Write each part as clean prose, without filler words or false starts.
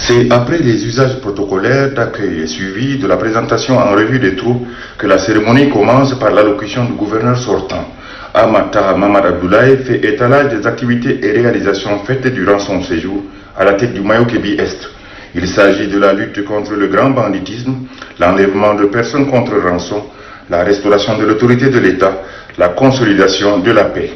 C'est après les usages protocolaires d'accueil et suivi de la présentation en revue des troupes que la cérémonie commence par l'allocution du gouverneur sortant. Ahmad Taha Mamad Abdoulaye fait étalage des activités et réalisations faites durant son séjour à la tête du Mayo-Kébi-Est. Il s'agit de la lutte contre le grand banditisme, l'enlèvement de personnes contre rançon, la restauration de l'autorité de l'État, la consolidation de la paix.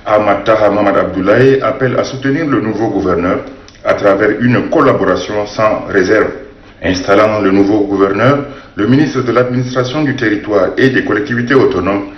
Ahmad Taha Mamad Abdoulaye appelle à soutenir le nouveau gouverneur à travers une collaboration sans réserve. Installant le nouveau gouverneur, le ministre de l'administration du territoire et des collectivités autonomes,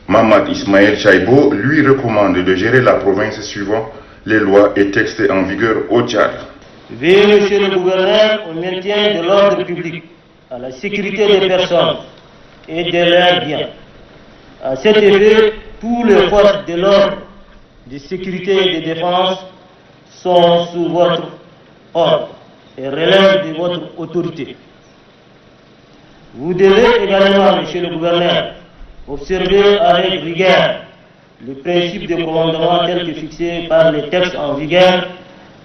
Mamad Ismaël Chaibo, lui recommande de gérer la province suivant les lois et textes en vigueur au Tchad. Veillez, monsieur le gouverneur, au maintien de l'ordre public, à la sécurité des personnes et de leurs biens. À cet effet, tous les forces de l'ordre, de sécurité et de défense sont sous votre ordre et relèvent de votre autorité. Vous devez également, monsieur le gouverneur, observer avec rigueur le principe de commandement tel que fixé par les textes en vigueur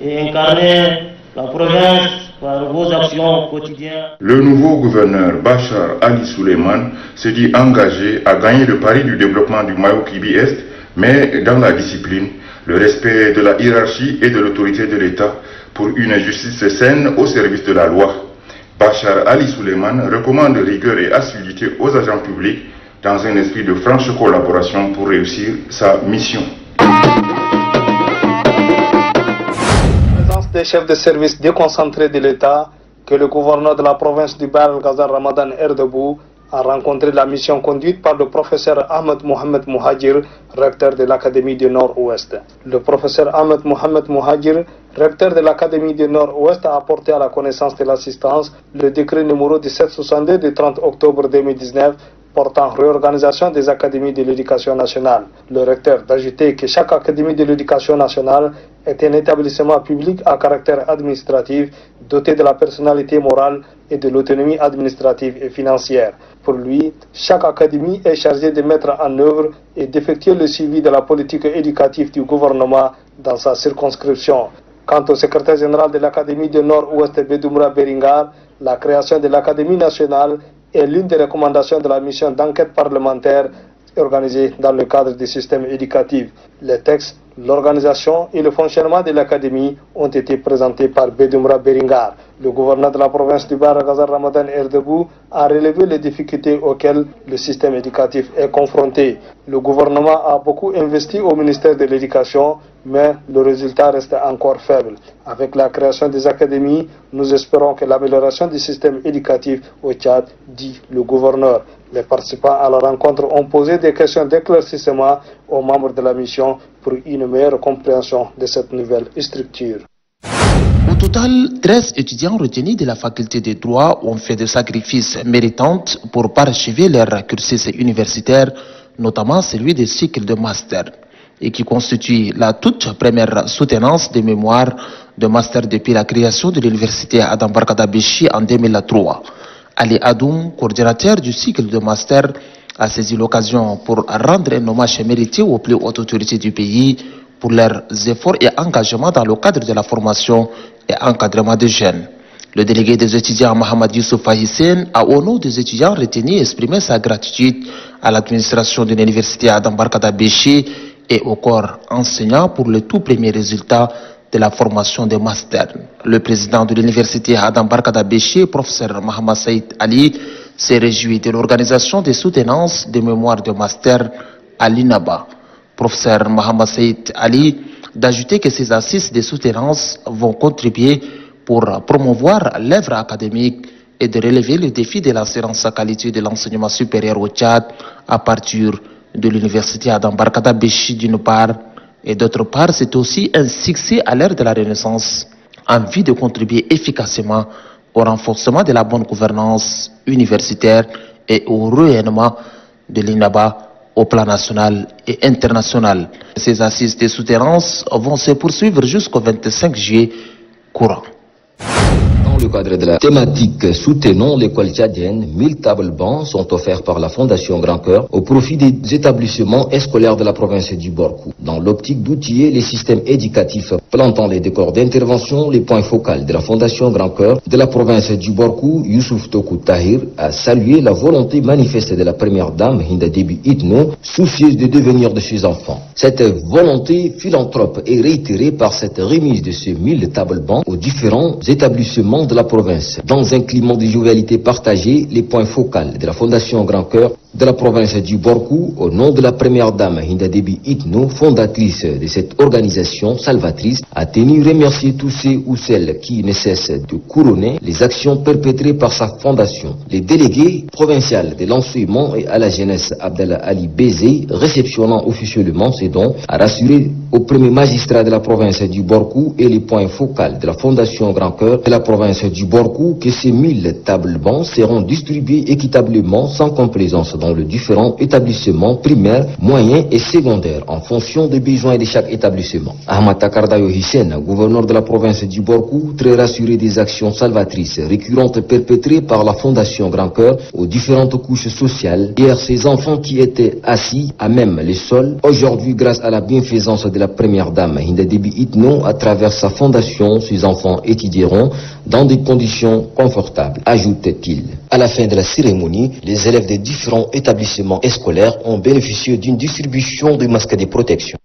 et incarner la province par vos actions quotidiennes. Le nouveau gouverneur Bachar Ali Suleiman se dit engagé à gagner le pari du développement du Mayo-Kébi-Est, mais dans la discipline, le respect de la hiérarchie et de l'autorité de l'État pour une justice saine au service de la loi. Bachar Ali Suleiman recommande rigueur et assiduité aux agents publics dans un esprit de franche collaboration pour réussir sa mission. Des chefs de service déconcentrés de l'État que le gouverneur de la province du Bahr el-Ghazal Ramadan Erdebou a rencontré la mission conduite par le professeur Ahmed Mohamed Mouhadjir, recteur de l'Académie du Nord-Ouest. Le professeur Ahmed Mohamed Mouhadjir, recteur de l'Académie du Nord-Ouest, a apporté à la connaissance de l'assistance le décret numéro 1762 du 30 octobre 2019 portant réorganisation des académies de l'éducation nationale. Le recteur d'ajouter que chaque académie de l'éducation nationale est un établissement public à caractère administratif doté de la personnalité morale et de l'autonomie administrative et financière. Pour lui, chaque académie est chargée de mettre en œuvre et d'effectuer le suivi de la politique éducative du gouvernement dans sa circonscription. Quant au secrétaire général de l'Académie du Nord-Ouest, Bedoumbra Beringar, la création de l'Académie nationale est l'une des recommandations de la mission d'enquête parlementaire organisée dans le cadre du système éducatif. Les textes, l'organisation et le fonctionnement de l'Académie ont été présentés par Bedoumbra Beringar. Le gouverneur de la province du Bahr el-Ghazal Ramadan Erdebou a relevé les difficultés auxquelles le système éducatif est confronté. Le gouvernement a beaucoup investi au ministère de l'Éducation, mais le résultat reste encore faible. Avec la création des académies, nous espérons que l'amélioration du système éducatif au Tchad, dit le gouverneur. Les participants à la rencontre ont posé des questions d'éclaircissement aux membres de la mission pour une meilleure compréhension de cette nouvelle structure. Au total, 13 étudiants retenus de la faculté des droits ont fait des sacrifices méritants pour parachever leur cursus universitaire, notamment celui des cycles de master, et qui constitue la toute première soutenance des mémoires de master depuis la création de l'université Adam Barkada Béchi en 2003. Ali Adoum, coordinateur du cycle de master, a saisi l'occasion pour rendre un hommage mérité aux plus hautes autorités du pays pour leurs efforts et engagements dans le cadre de la formation et encadrement des jeunes. Le délégué des étudiants Mohamed Youssouf Hissène a au nom des étudiants retenus exprimé sa gratitude à l'administration de l'université Adam Barkada Béchi et au corps enseignant pour le tout premier résultat de la formation des masters. Le président de l'université Adam Barkada Béchi, professeur Mohamed Saïd Ali, s'est réjoui de l'organisation des soutenances des mémoires de master à l'INABA. Professeur Mohamed Saïd Ali d'ajouter que ces assises de soutenance vont contribuer pour promouvoir l'œuvre académique et de relever le défi de l'assurance à qualité de l'enseignement supérieur au Tchad à partir de l'université Adam Barkada Béchi d'une part, et d'autre part, c'est aussi un succès à l'ère de la Renaissance en vue de contribuer efficacement au renforcement de la bonne gouvernance universitaire et au rayonnement de l'INABA au plan national et international. Ces assises de soutenance vont se poursuivre jusqu'au 25 juillet courant. Dans le cadre de la thématique Soutenons l'école tchadienne, 1000 tables bancs sont offerts par la Fondation Grand Cœur au profit des établissements scolaires de la province du Borkou, dans l'optique d'outiller les systèmes éducatifs Plantant les décors d'intervention, les points focaux de la Fondation Grand Cœur de la province du Borkou, Youssouf Tokou Tahir, a salué la volonté manifeste de la première dame, Hinda Déby Itno, soucieuse du devenir de ses enfants. Cette volonté philanthrope est réitérée par cette remise de ces 1000 tables bancs aux différents établissements de la province. Dans un climat de jovialité partagée, les points focaux de la Fondation Grand Cœur de la province du Borkou, au nom de la première dame Hinda Déby Itno, fondatrice de cette organisation salvatrice, a tenu à remercier tous ceux ou celles qui ne cessent de couronner les actions perpétrées par sa fondation. Les délégués provinciaux de l'enseignement et à la jeunesse Abdallah Ali Bézé, réceptionnant officiellement ces dons, a rassuré au premier magistrat de la province du Borkou et les points focaux de la Fondation Grand Cœur de la province du Borkou que ces 1000 tables bancs seront distribués équitablement sans complaisance dans les différents établissements primaires, moyens et secondaires en fonction des besoins de chaque établissement. Ahmad Takardayo Hissène, gouverneur de la province du Borkou, très rassuré des actions salvatrices récurrentes perpétrées par la Fondation Grand Cœur aux différentes couches sociales. Hier, ces enfants qui étaient assis à même les sols, aujourd'hui, grâce à la bienfaisance de la première dame Hinda Déby Itno, à travers sa fondation, ces enfants étudieront dans des conditions confortables, ajoute-t-il. À la fin de la cérémonie, les élèves des différents établissements scolaires ont bénéficié d'une distribution de masques de protection.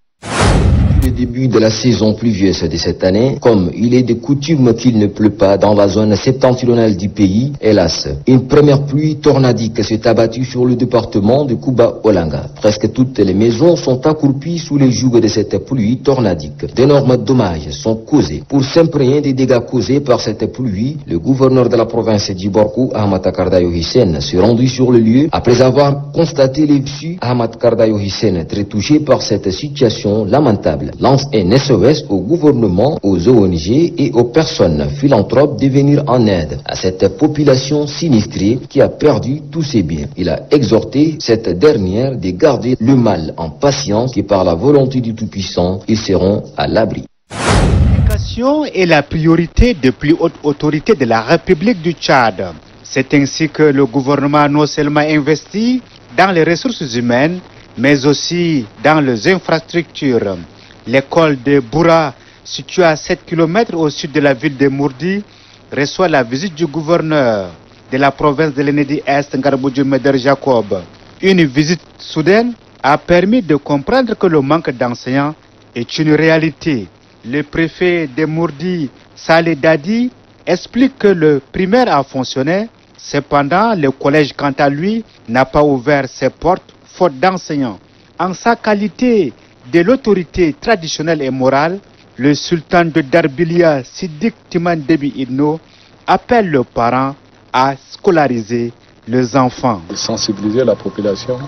Le début de la saison pluvieuse de cette année, comme il est de coutume qu'il ne pleut pas dans la zone septentrionale du pays, hélas, une première pluie tornadique s'est abattue sur le département de Kouba-Olanga. Presque toutes les maisons sont accroupies sous les jougs de cette pluie tornadique. D'énormes dommages sont causés. Pour s'imprégner des dégâts causés par cette pluie, le gouverneur de la province du Borkou, Ahmad Takardayo Hissène, s'est rendu sur le lieu après avoir constaté les blessures. Ahmad Takardayo Hissène, très touché par cette situation lamentable, lance un SOS au gouvernement, aux ONG et aux personnes philanthropes de venir en aide à cette population sinistrée qui a perdu tous ses biens. Il a exhorté cette dernière de garder le mal en patience et par la volonté du Tout-Puissant, ils seront à l'abri. L'éducation est la priorité des plus hautes autorités de la République du Tchad. C'est ainsi que le gouvernement non seulement investit dans les ressources humaines, mais aussi dans les infrastructures. L'école de Boura, située à 7 km au sud de la ville de Mourdi, reçoit la visite du gouverneur de la province de l'Ennedi-Est, Ngarbodjo Meder Jacob. Une visite soudaine a permis de comprendre que le manque d'enseignants est une réalité. Le préfet de Mourdi, Saleh Dadi, explique que le primaire a fonctionné. Cependant, le collège, quant à lui, n'a pas ouvert ses portes faute d'enseignants. En sa qualité de l'autorité traditionnelle et morale, le sultan de Darbilia, Siddiq Timan Déby Itno, appelle les parents à scolariser les enfants. Sensibiliser la population,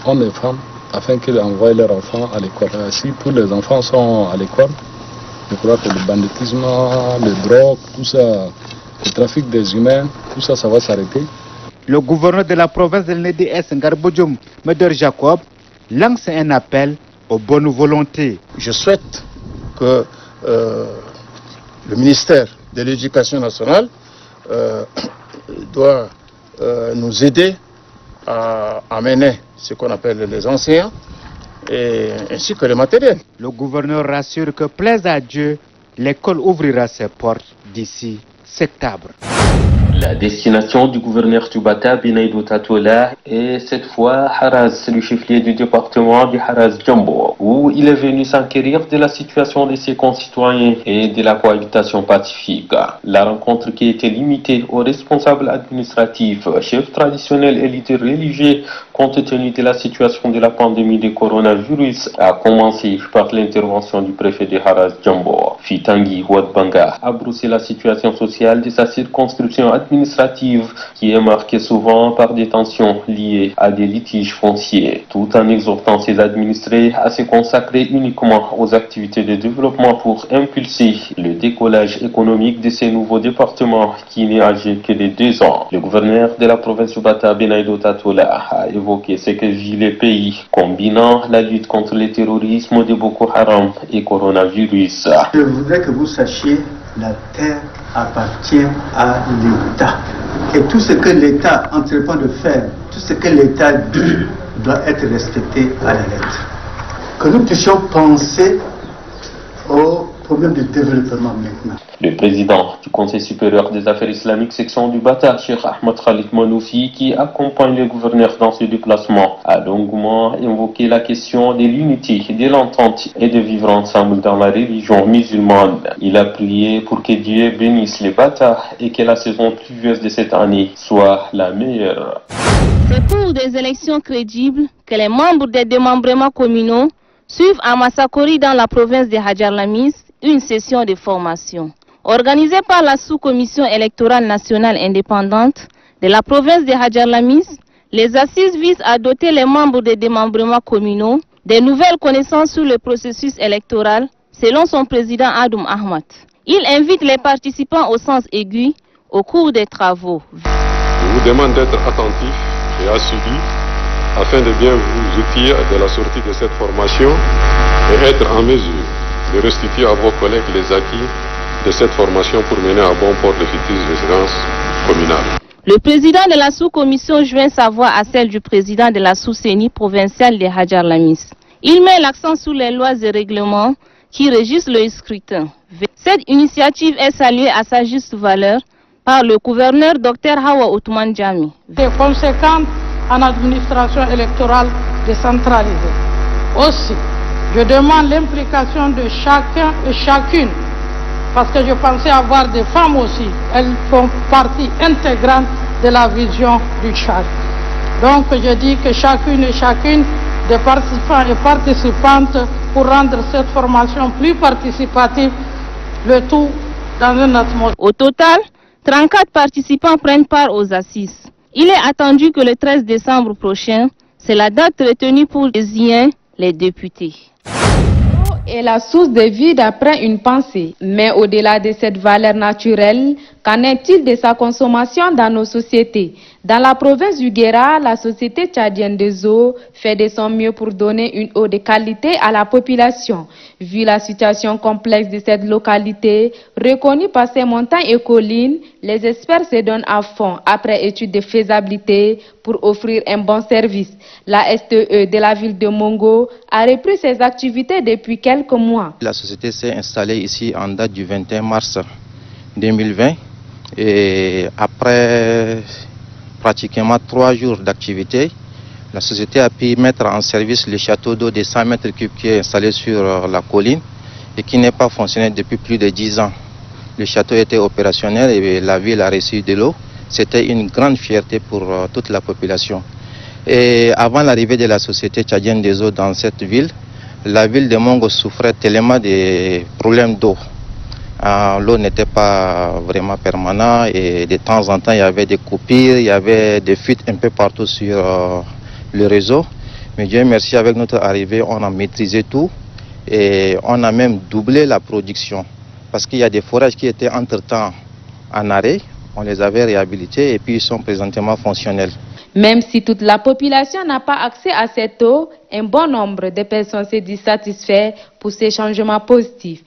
hommes et femmes, afin qu'ils envoient leurs enfants à l'école. Si tous les enfants sont à l'école, je crois que le banditisme, le drogue, tout ça, le trafic des humains, tout ça, ça va s'arrêter. Le gouverneur de la province de l'Ennedi-Est, Ngarbodjo Meder Jacob, lance un appel aux bonnes volontés. Je souhaite que le ministère de l'Éducation nationale doit nous aider à amener ce qu'on appelle les enseignants ainsi que le matériel. Le gouverneur rassure que, plaise à Dieu, l'école ouvrira ses portes d'ici septembre. La destination du gouverneur Toubata Benaïdou Tatola est cette fois Haraz, le chef-lieu du département de Haraz Djambo, où il est venu s'enquérir de la situation de ses concitoyens et de la cohabitation pacifique. La rencontre, qui était limitée aux responsables administratifs, chefs traditionnels et leaders religieux, compte tenu de la situation de la pandémie de coronavirus, a commencé par l'intervention du préfet de Haraz Djambo, Fitangi Ouadbanga, a brossé la situation sociale de sa circonscription administrative qui est marquée souvent par des tensions liées à des litiges fonciers, tout en exhortant ses administrés à se consacrer uniquement aux activités de développement pour impulser le décollage économique de ces nouveaux départements qui n'est âgé que de 2 ans. Le gouverneur de la province du Bata, Benaïdou Tatola, a évoqué ce que vit le pays, combinant la lutte contre le terrorisme de Boko Haram et coronavirus. Je voudrais que vous sachiez, la terre appartient à l'État. Et tout ce que l'État entreprend de faire, tout ce que l'État dit, doit être respecté à la lettre. Que nous puissions penser aux problème de développement maintenant. Le président du Conseil supérieur des affaires islamiques section du Bata, Cheikh Ahmed Khalid Manoufi, qui accompagne le gouverneur dans ce déplacement, a longuement évoqué la question de l'unité, de l'entente et de vivre ensemble dans la religion musulmane. Il a prié pour que Dieu bénisse le Bata et que la saison pluvieuse de cette année soit la meilleure. C'est pour des élections crédibles que les membres des démembrements communaux suivent à Massakori dans la province de Hadjar-Lamis une session de formation. Organisée par la sous-commission électorale nationale indépendante de la province de Hadjar-Lamis, les assises visent à doter les membres des démembrements communaux des nouvelles connaissances sur le processus électoral, selon son président Adoum Ahmad. Il invite les participants au sens aigu au cours des travaux. Je vous demande d'être attentifs et assidus afin de bien vous outiller de la sortie de cette formation et être en mesure de restituer à vos collègues les acquis de cette formation pour mener à bon port les futures résidences communales. Le président de la sous-commission joint sa voix à celle du président de la sous-CENI provinciale de Hadjar-Lamis. Il met l'accent sur les lois et règlements qui régissent le scrutin. Cette initiative est saluée à sa juste valeur par le gouverneur Dr Hawa Othman Jami. Des conséquences en administration électorale décentralisée. Aussi, je demande l'implication de chacun et chacune, parce que je pensais avoir des femmes aussi. Elles font partie intégrante de la vision du Tchad. Donc je dis que chacune et chacune des participants et participantes pour rendre cette formation plus participative, le tout dans une atmosphère. Au total, 34 participants prennent part aux assises. Il est attendu que le 13 décembre prochain, c'est la date retenue pour désigner les députés. L'eau est la source de vie d'après une pensée. Mais au-delà de cette valeur naturelle, qu'en est-il de sa consommation dans nos sociétés? Dans la province du Guéra, la société tchadienne des eaux fait de son mieux pour donner une eau de qualité à la population. Vu la situation complexe de cette localité, reconnue par ses montagnes et collines, les experts se donnent à fond après étude de faisabilité pour offrir un bon service. La STE de la ville de Mongo a repris ses activités depuis quelques mois. La société s'est installée ici en date du 21 mars 2020 et après pratiquement 3 jours d'activité, la société a pu mettre en service le château d'eau de 100 mètres cubes qui est installé sur la colline et qui n'est pas fonctionné depuis plus de 10 ans. Le château était opérationnel et la ville a reçu de l'eau. C'était une grande fierté pour toute la population. Et avant l'arrivée de la société tchadienne des eaux dans cette ville, la ville de Mongo souffrait tellement des problèmes d'eau. L'eau n'était pas vraiment permanente et de temps en temps il y avait des coupures, il y avait des fuites un peu partout sur le réseau. Mais Dieu merci, avec notre arrivée, on a maîtrisé tout et on a même doublé la production. Parce qu'il y a des forages qui étaient entre-temps en arrêt, on les avait réhabilités et puis ils sont présentement fonctionnels. Même si toute la population n'a pas accès à cette eau, un bon nombre de personnes se disent satisfaits pour ces changements positifs.